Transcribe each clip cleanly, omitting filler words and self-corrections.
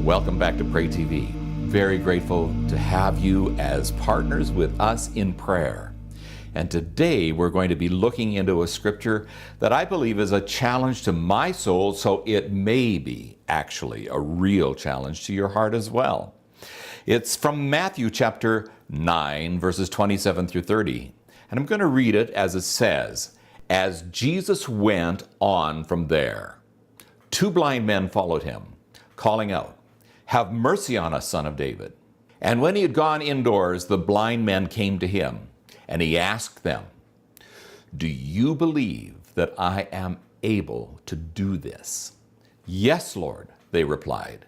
Welcome back to PrayTV. Very grateful to have you as partners with us in prayer. And today we're going to be looking into a scripture that I believe is a challenge to my soul, so it may be actually a real challenge to your heart as well. It's from Matthew chapter 9, verses 27 through 30. And I'm going to read it as it says, "As Jesus went on from there, two blind men followed him, calling out, 'Have mercy on us, Son of David.' And when he had gone indoors, the blind men came to him, and he asked them, 'Do you believe that I am able to do this?' 'Yes, Lord,' they replied.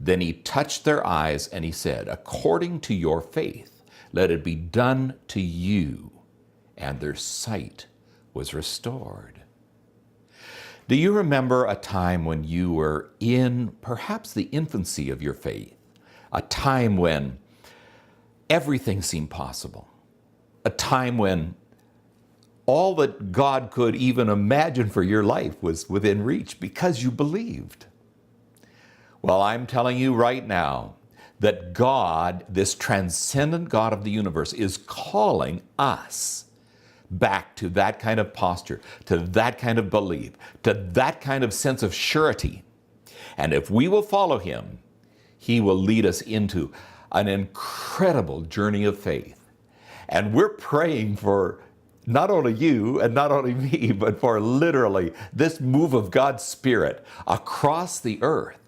Then he touched their eyes, and he said, 'According to your faith, let it be done to you.' And their sight was restored." Do you remember a time when you were in perhaps the infancy of your faith? A time when everything seemed possible. A time when all that God could even imagine for your life was within reach because you believed. Well, I'm telling you right now that God, this transcendent God of the universe, is calling us back to that kind of posture, to that kind of belief, to that kind of sense of surety. And if we will follow him, he will lead us into an incredible journey of faith. And we're praying for not only you and not only me, but for literally this move of God's Spirit across the earth,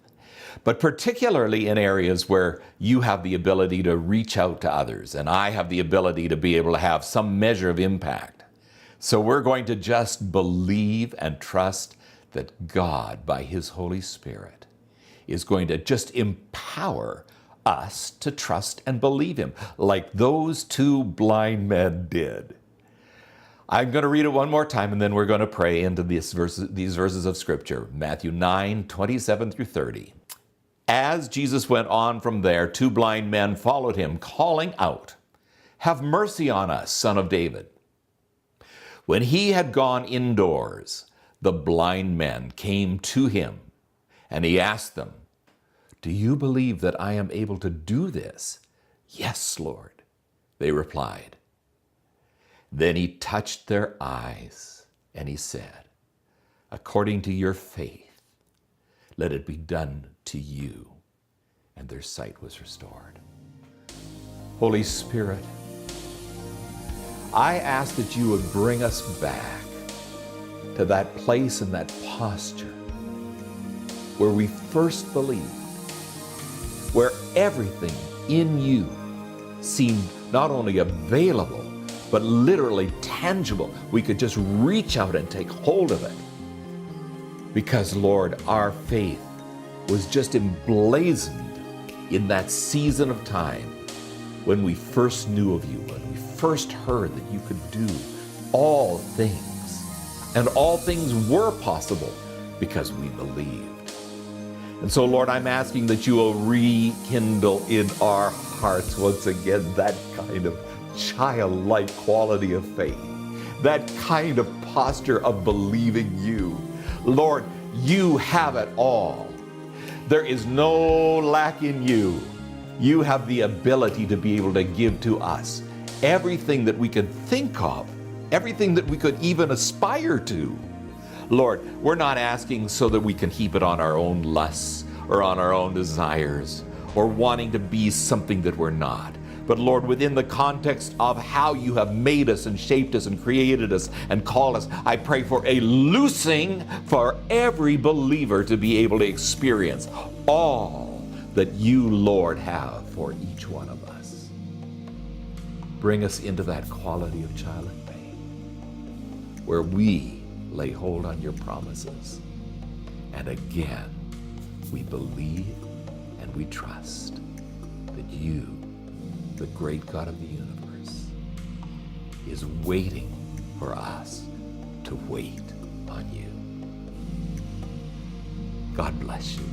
but particularly in areas where you have the ability to reach out to others, and I have the ability to be able to have some measure of impact. So we're going to just believe and trust that God, by his Holy Spirit, is going to just empower us to trust and believe him, like those two blind men did. I'm going to read it one more time, and then we're going to pray into these verses of Scripture. Matthew 9, 27 through 30. "As Jesus went on from there, two blind men followed him, calling out, 'Have mercy on us, Son of David.' When he had gone indoors, the blind men came to him, and he asked them, 'Do you believe that I am able to do this?' 'Yes, Lord,' they replied. Then he touched their eyes, and he said, 'According to your faith, let it be done to you.' And their sight was restored." Holy Spirit, I ask that you would bring us back to that place and that posture where we first believed, where everything in you seemed not only available, but literally tangible. We could just reach out and take hold of it. Because, Lord, our faith was just emblazoned in that season of time when we first knew of you, when we first heard that you could do all things. And all things were possible because we believed. And so, Lord, I'm asking that you will rekindle in our hearts once again that kind of childlike quality of faith, that kind of posture of believing you. Lord, you have it all. There is no lack in you. You have the ability to be able to give to us everything that we could think of, everything that we could even aspire to. Lord, we're not asking so that we can heap it on our own lusts or on our own desires or wanting to be something that we're not. But Lord, within the context of how you have made us and shaped us and created us and called us, I pray for a loosing for every believer to be able to experience all that you, Lord, have for each one of us. Bring us into that quality of childlike faith where we lay hold on your promises. And again, we believe and we trust that you, the great God of the universe, is waiting for us to wait on you. God bless you.